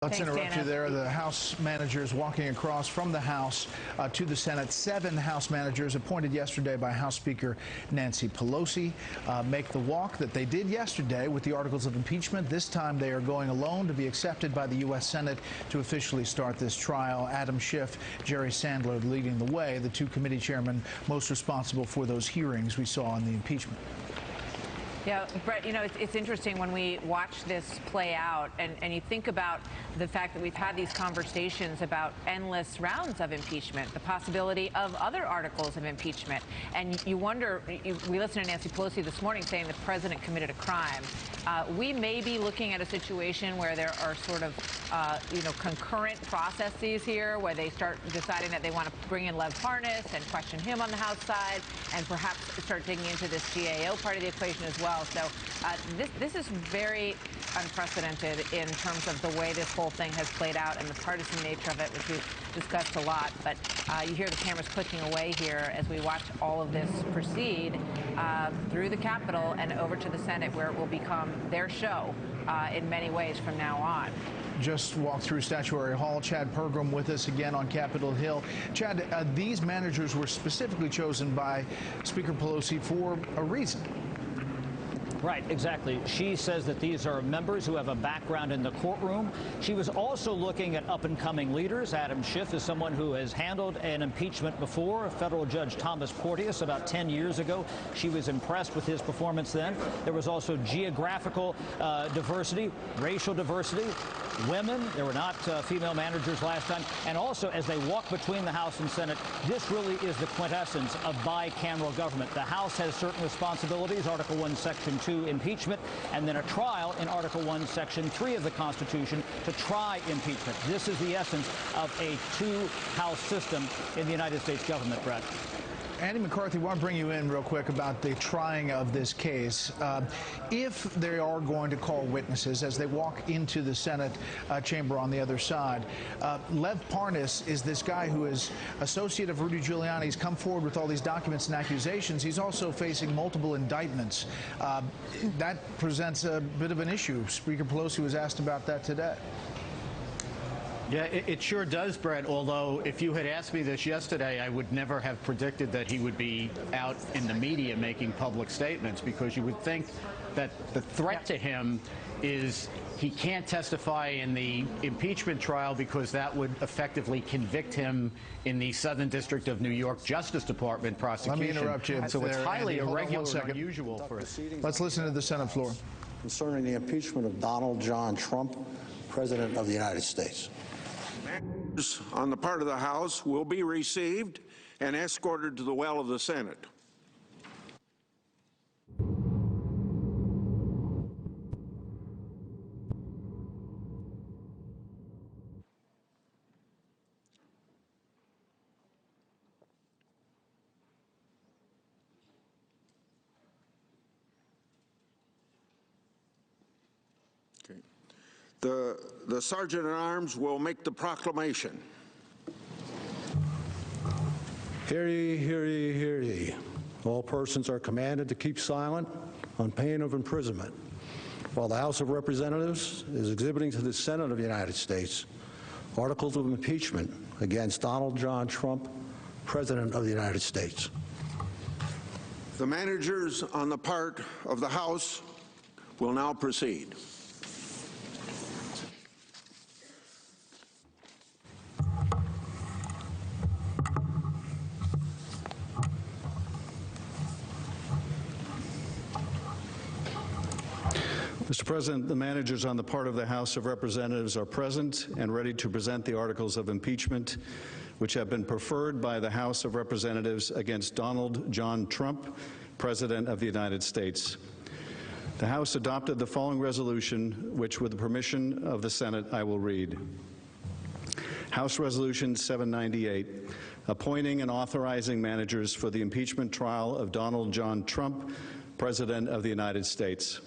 Let's interrupt you there. The House managers walking across from the House to the Senate. 7 House managers appointed yesterday by House Speaker Nancy Pelosi make the walk that they did yesterday with the articles of impeachment. This time they are going alone to be accepted by the U.S. Senate to officially start this trial. Adam Schiff, Jerry Sandler leading the way, the 2 committee chairmen most responsible for those hearings we saw on the impeachment. Yeah, Brett, you know, it's interesting when we watch this play out and you think about the fact that we've had these conversations about endless rounds of impeachment, the possibility of other articles of impeachment. And you wonder, we listened to Nancy Pelosi this morning saying the president committed a crime. We may be looking at a situation where there are sort of, concurrent processes here where they start deciding that they want to bring in Lev Parnas and question him on the House side and perhaps start digging into this GAO part of the equation as well. So this is very unprecedented in terms of the way this whole thing has played out and the partisan nature of it, which we've discussed a lot. But you hear the cameras clicking away here as we watch all of this proceed through the Capitol and over to the Senate, where it will become their show in many ways from now on. Just walked through Statuary Hall. Chad Pergram with us again on Capitol Hill. Chad, these managers were specifically chosen by Speaker Pelosi for a reason. Right, exactly. She says that these are members who have a background in the courtroom. She was also looking at up-and-coming leaders. Adam Schiff is someone who has handled an impeachment before. Federal Judge Thomas Porteous about 10 years ago. She was impressed with his performance then. There was also geographical diversity, racial diversity, women. There were not female managers last time. And also, as they walk between the House and Senate, this really is the quintessence of bicameral government. The House has certain responsibilities, Article 1, Section 2, impeachment, and then a trial in Article 1, Section 3 of the Constitution to try impeachment. This is the essence of a 2-house system in the United States government, Brett. Andy McCarthy, I want to bring you in real quick about the trying of this case. If they are going to call witnesses as they walk into the Senate chamber on the other side, Lev Parnas is this guy who is associate of Rudy Giuliani. He's come forward with all these documents and accusations. He's also facing multiple indictments. That presents a bit of an issue. Speaker Pelosi was asked about that today. Yeah, it sure does, Brett, although if you had asked me this yesterday, I would never have predicted that he would be out in the media making public statements, because you would think that the threat to him is he can't testify in the impeachment trial because that would effectively convict him in the Southern District of New York Justice Department prosecution. Let me interrupt you. So it's highly irregular and unusual for us. Let's listen to the Senate floor. Concerning the impeachment of Donald John Trump, President of the United States. On the part of the House will be received and escorted to the well of the Senate. Okay. The Sergeant-at-Arms will make the proclamation. Hear ye, hear ye, hear ye. All persons are commanded to keep silent on pain of imprisonment while the House of Representatives is exhibiting to the Senate of the United States articles of impeachment against Donald John Trump, President of the United States. The managers on the part of the House will now proceed. Mr. President, the managers on the part of the House of Representatives are present and ready to present the articles of impeachment which have been preferred by the House of Representatives against Donald John Trump, President of the United States. The House adopted the following resolution, which, with the permission of the Senate, I will read. House Resolution 798, appointing and authorizing managers for the impeachment trial of Donald John Trump, President of the United States.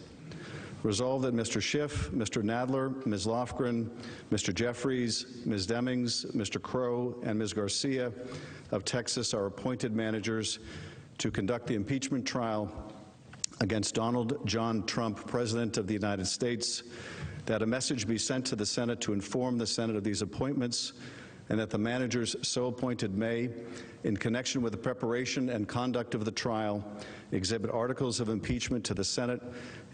Resolved that Mr. Schiff, Mr. Nadler, Ms. Lofgren, Mr. Jeffries, Ms. Demings, Mr. Crow, and Ms. Garcia of Texas are appointed managers to conduct the impeachment trial against Donald John Trump, President of the United States, that a message be sent to the Senate to inform the Senate of these appointments, and that the managers so appointed may, in connection with the preparation and conduct of the trial, exhibit articles of impeachment to the Senate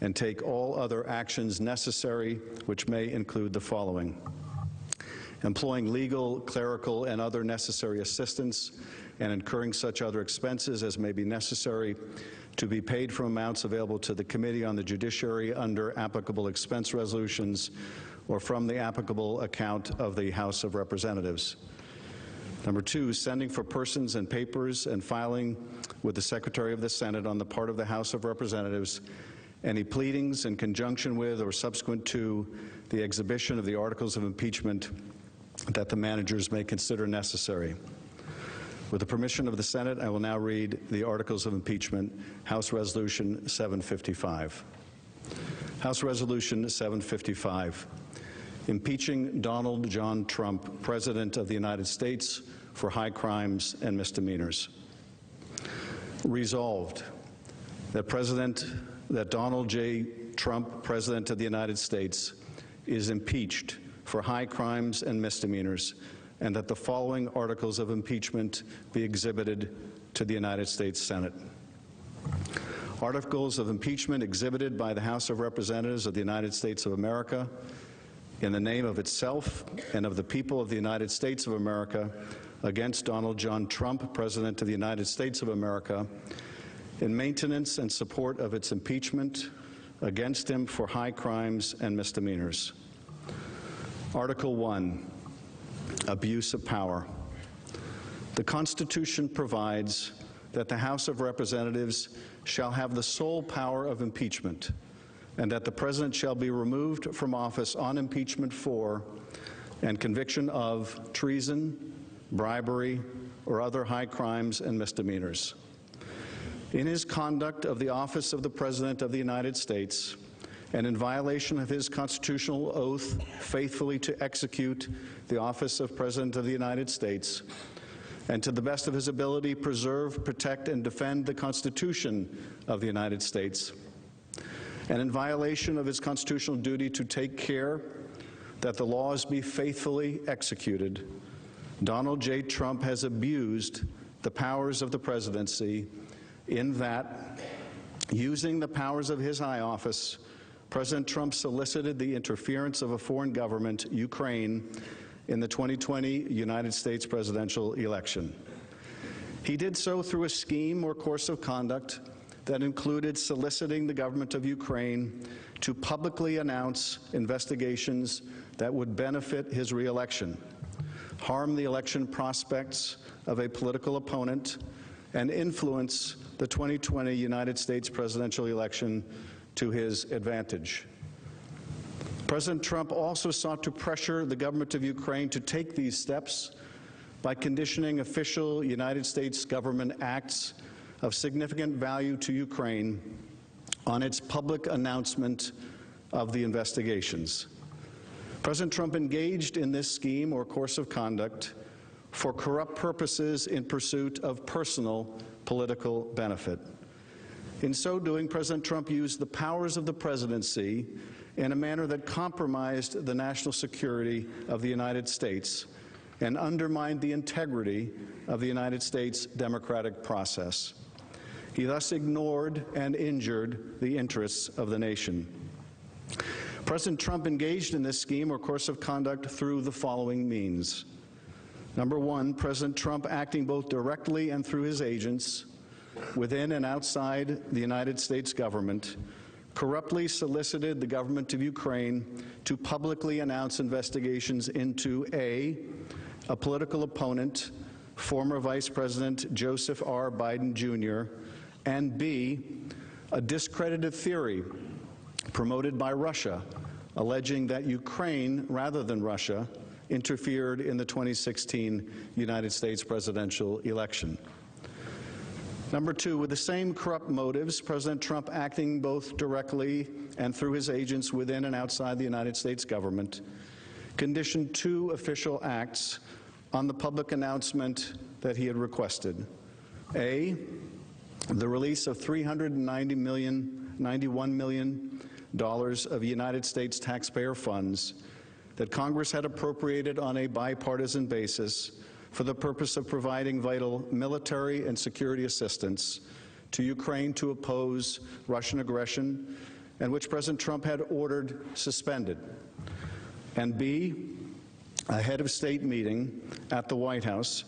and take all other actions necessary, which may include the following: employing legal, clerical, and other necessary assistance, and incurring such other expenses as may be necessary to be paid from amounts available to the Committee on the Judiciary under applicable expense resolutions or from the applicable account of the House of Representatives. Number two, sending for persons and papers and filing with the Secretary of the Senate on the part of the House of Representatives any pleadings in conjunction with or subsequent to the exhibition of the articles of impeachment that the managers may consider necessary. With the permission of the Senate, I will now read the articles of impeachment, House Resolution 755. House Resolution 755, impeaching Donald John Trump, President of the United States, for high crimes and misdemeanors. Resolved that Donald J. Trump, President of the United States, is impeached for high crimes and misdemeanors, and that the following articles of impeachment be exhibited to the United States Senate. Articles of impeachment exhibited by the House of Representatives of the United States of America in the name of itself and of the people of the United States of America against Donald John Trump, President of the United States of America, in maintenance and support of its impeachment against him for high crimes and misdemeanors. Article 1, abuse of power. The Constitution provides that the House of Representatives shall have the sole power of impeachment, and that the President shall be removed from office on impeachment for and conviction of treason, bribery, or other high crimes and misdemeanors. In his conduct of the office of the President of the United States, and in violation of his constitutional oath faithfully to execute the office of President of the United States, and to the best of his ability preserve, protect, and defend the Constitution of the United States, and in violation of his constitutional duty to take care that the laws be faithfully executed, Donald J. Trump has abused the powers of the presidency in that, using the powers of his high office, President Trump solicited the interference of a foreign government, Ukraine, in the 2020 United States presidential election. He did so through a scheme or course of conduct that included soliciting the government of Ukraine to publicly announce investigations that would benefit his reelection, harm the election prospects of a political opponent, and influence the 2020 United States presidential election to his advantage. President Trump also sought to pressure the government of Ukraine to take these steps by conditioning official United States government acts of significant value to Ukraine on its public announcement of the investigations. President Trump engaged in this scheme or course of conduct for corrupt purposes in pursuit of personal political benefit. In so doing, President Trump used the powers of the presidency in a manner that compromised the national security of the United States and undermined the integrity of the United States democratic process. He thus ignored and injured the interests of the nation. President Trump engaged in this scheme or course of conduct through the following means. Number one, President Trump, acting both directly and through his agents within and outside the United States government, corruptly solicited the government of Ukraine to publicly announce investigations into A, political opponent, former Vice President Joseph R. Biden Jr., and B, a discredited theory promoted by Russia, alleging that Ukraine, rather than Russia, interfered in the 2016 United States presidential election. Number two, with the same corrupt motives, President Trump, acting both directly and through his agents within and outside the United States government, conditioned two official acts on the public announcement that he had requested. A, the release of $391 million of United States taxpayer funds that Congress had appropriated on a bipartisan basis for the purpose of providing vital military and security assistance to Ukraine to oppose Russian aggression, and which President Trump had ordered suspended. And B, a head of state meeting at the White House,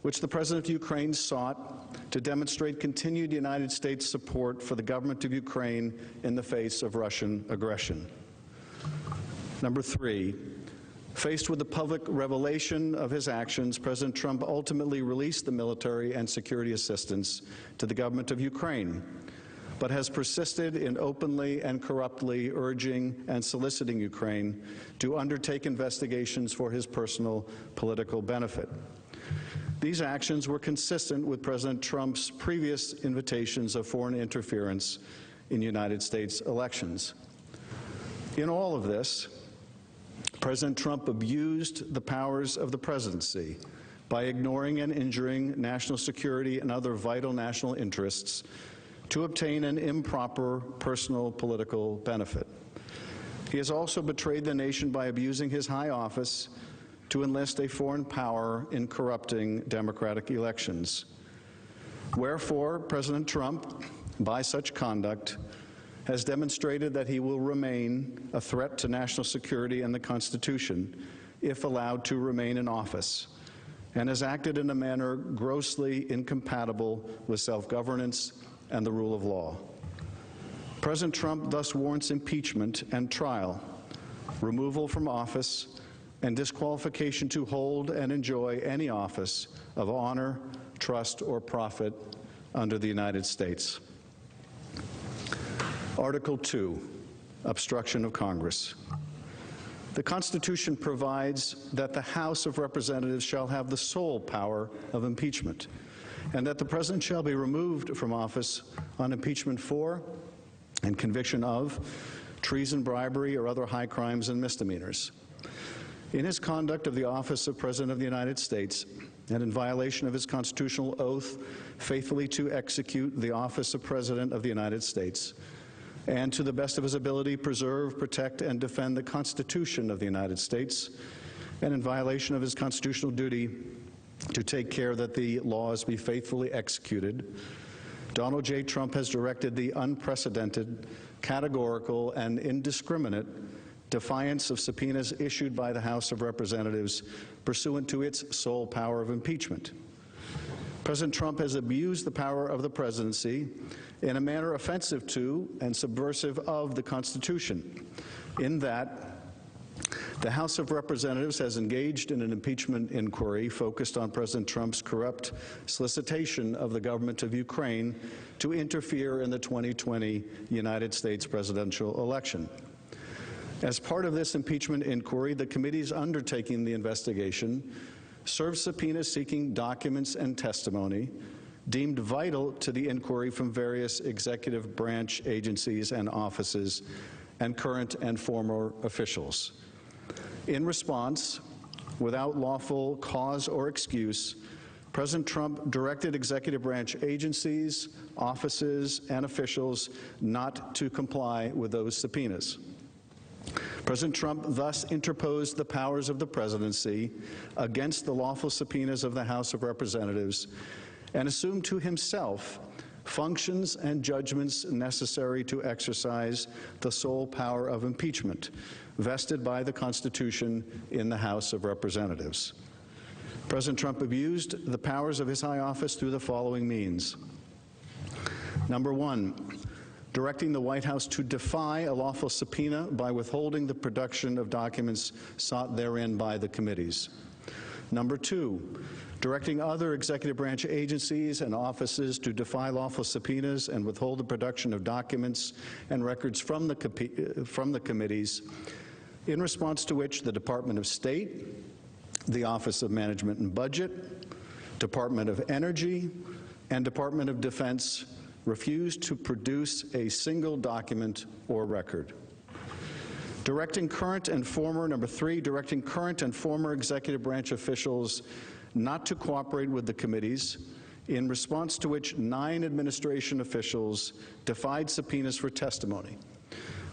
which the President of Ukraine sought to demonstrate continued United States support for the government of Ukraine in the face of Russian aggression. Number 3, faced with the public revelation of his actions, President Trump ultimately released the military and security assistance to the government of Ukraine, but has persisted in openly and corruptly urging and soliciting Ukraine to undertake investigations for his personal political benefit. These actions were consistent with President Trump's previous invitations of foreign interference in United States elections. In all of this, President Trump abused the powers of the presidency by ignoring and injuring national security and other vital national interests to obtain an improper personal political benefit. He has also betrayed the nation by abusing his high office to enlist a foreign power in corrupting democratic elections. Wherefore, President Trump, by such conduct, has demonstrated that he will remain a threat to national security and the Constitution if allowed to remain in office, and has acted in a manner grossly incompatible with self-governance and the rule of law. President Trump thus warrants impeachment and trial, removal from office, and disqualification to hold and enjoy any office of honor, trust, or profit under the United States. Article 2, obstruction of Congress. The Constitution provides that the House of Representatives shall have the sole power of impeachment, and that the President shall be removed from office on impeachment for and conviction of treason, bribery, or other high crimes and misdemeanors. In his conduct of the office of President of the United States, and in violation of his constitutional oath faithfully to execute the office of President of the United States, and to the best of his ability preserve, protect, and defend the Constitution of the United States, and in violation of his constitutional duty to take care that the laws be faithfully executed, Donald J. Trump has directed the unprecedented, categorical, and indiscriminate defiance of subpoenas issued by the House of Representatives pursuant to its sole power of impeachment. President Trump has abused the power of the presidency in a manner offensive to and subversive of the Constitution, in that the House of Representatives has engaged in an impeachment inquiry focused on President Trump's corrupt solicitation of the government of Ukraine to interfere in the 2020 United States presidential election. As part of this impeachment inquiry, the committees undertaking the investigation served subpoenas seeking documents and testimony deemed vital to the inquiry from various executive branch agencies and offices and current and former officials. In response, without lawful cause or excuse, President Trump directed executive branch agencies, offices, and officials not to comply with those subpoenas. President Trump thus interposed the powers of the presidency against the lawful subpoenas of the House of Representatives and assumed to himself functions and judgments necessary to exercise the sole power of impeachment vested by the Constitution in the House of Representatives. President Trump abused the powers of his high office through the following means. Number 1, directing the White House to defy a lawful subpoena by withholding the production of documents sought therein by the committees. Number 2, directing other executive branch agencies and offices to defy lawful subpoenas and withhold the production of documents and records from the committees, in response to which the Department of State, the Office of Management and Budget, Department of Energy, and Department of Defense refused to produce a single document or record. Directing current and former, number 3, directing current and former executive branch officials not to cooperate with the committees, in response to which 9 administration officials defied subpoenas for testimony.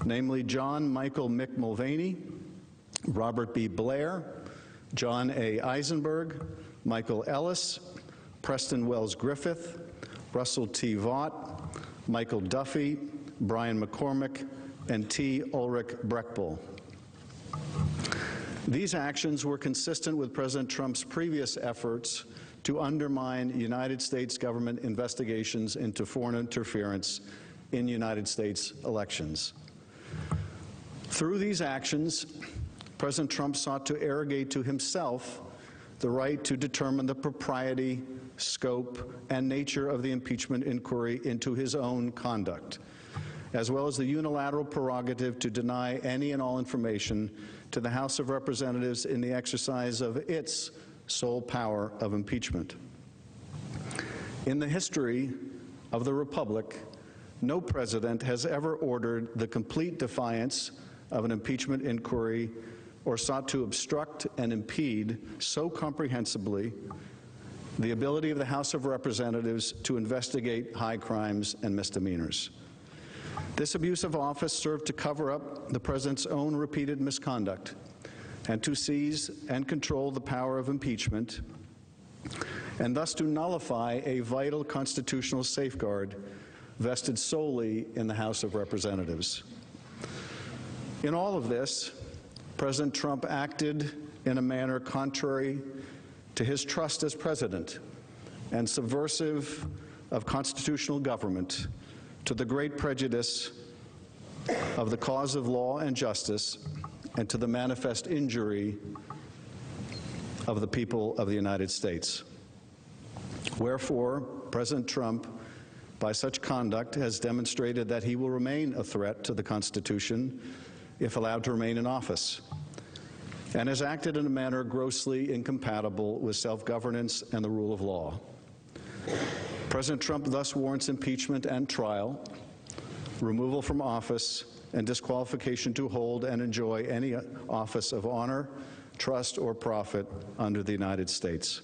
namely John Michael Mick Mulvaney, Robert B. Blair, John A. Eisenberg, Michael Ellis, Preston Wells Griffith, Russell T. Vaught, Michael Duffy, Brian McCormick, and T. Ulrich Breckbull. These actions were consistent with President Trump's previous efforts to undermine United States government investigations into foreign interference in United States elections. Through these actions, President Trump sought to arrogate to himself the right to determine the propriety, scope, and nature of the impeachment inquiry into his own conduct, as well as the unilateral prerogative to deny any and all information to the House of Representatives in the exercise of its sole power of impeachment. In the history of the Republic, no president has ever ordered the complete defiance of an impeachment inquiry or sought to obstruct and impede so comprehensively the ability of the House of Representatives to investigate high crimes and misdemeanors. This abuse of office served to cover up the president's own repeated misconduct and to seize and control the power of impeachment, and thus to nullify a vital constitutional safeguard vested solely in the House of Representatives. In all of this, President Trump acted in a manner contrary to his trust as president and subversive of constitutional government, to the great prejudice of the cause of law and justice, and to the manifest injury of the people of the United States. Wherefore, President Trump, by such conduct, has demonstrated that he will remain a threat to the Constitution if allowed to remain in office, and has acted in a manner grossly incompatible with self-governance and the rule of law. President Trump thus warrants impeachment and trial, removal from office, and disqualification to hold and enjoy any office of honor, trust, or profit under the United States.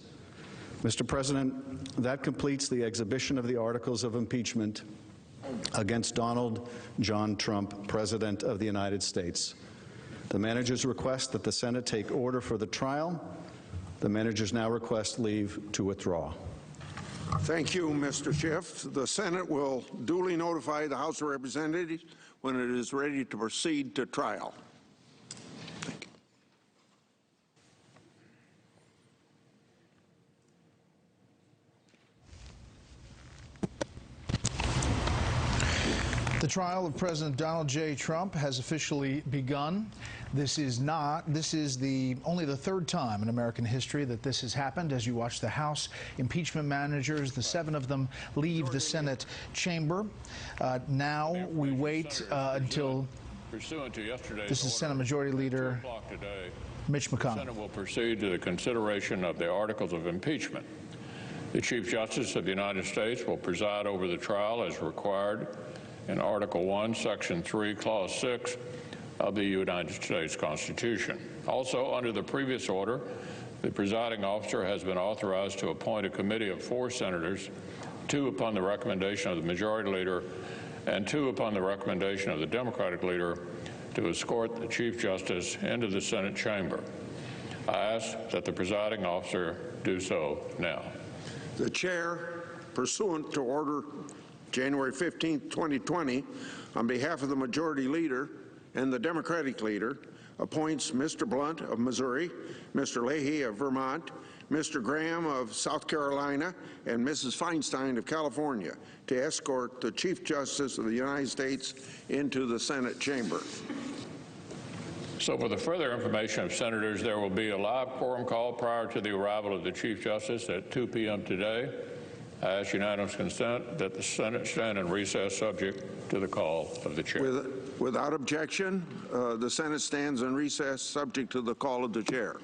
Mr. President, that completes the exhibition of the articles of impeachment against Donald John Trump, President of the United States. The managers request that the Senate take order for the trial. The managers now request leave to withdraw. Thank you, Mr. Schiff. The Senate will duly notify the House of Representatives when it is ready to proceed to trial. Thank you. The trial of President Donald J. Trump has officially begun. This is only the third time in American history that this has happened. As you watch the House impeachment managers, the 7 of them leave the Senate chamber. Now we wait until this is Senate Majority Leader Mitch McConnell. The Senate will proceed to the consideration of the articles of impeachment. The Chief Justice of the United States will preside over the trial as required in Article 1, Section 3, Clause 6 of the United States Constitution. Also, under the previous order, the presiding officer has been authorized to appoint a committee of 4 senators, 2 upon the recommendation of the Majority Leader and 2 upon the recommendation of the Democratic Leader, to escort the Chief Justice into the Senate chamber. I ask that the presiding officer do so now. The chair, pursuant to Order January 15, 2020, on behalf of the Majority Leader and the Democratic Leader, appoints Mr. Blunt of Missouri, Mr. Leahy of Vermont, Mr. Graham of South Carolina, and Mrs. Feinstein of California to escort the Chief Justice of the United States into the Senate chamber. So for the further information of senators, there will be a live quorum call prior to the arrival of the Chief Justice at 2 p.m. today. I ask unanimous consent that the Senate stand in recess subject to the call of the chair. Without objection, the Senate stands in recess subject to the call of the chair.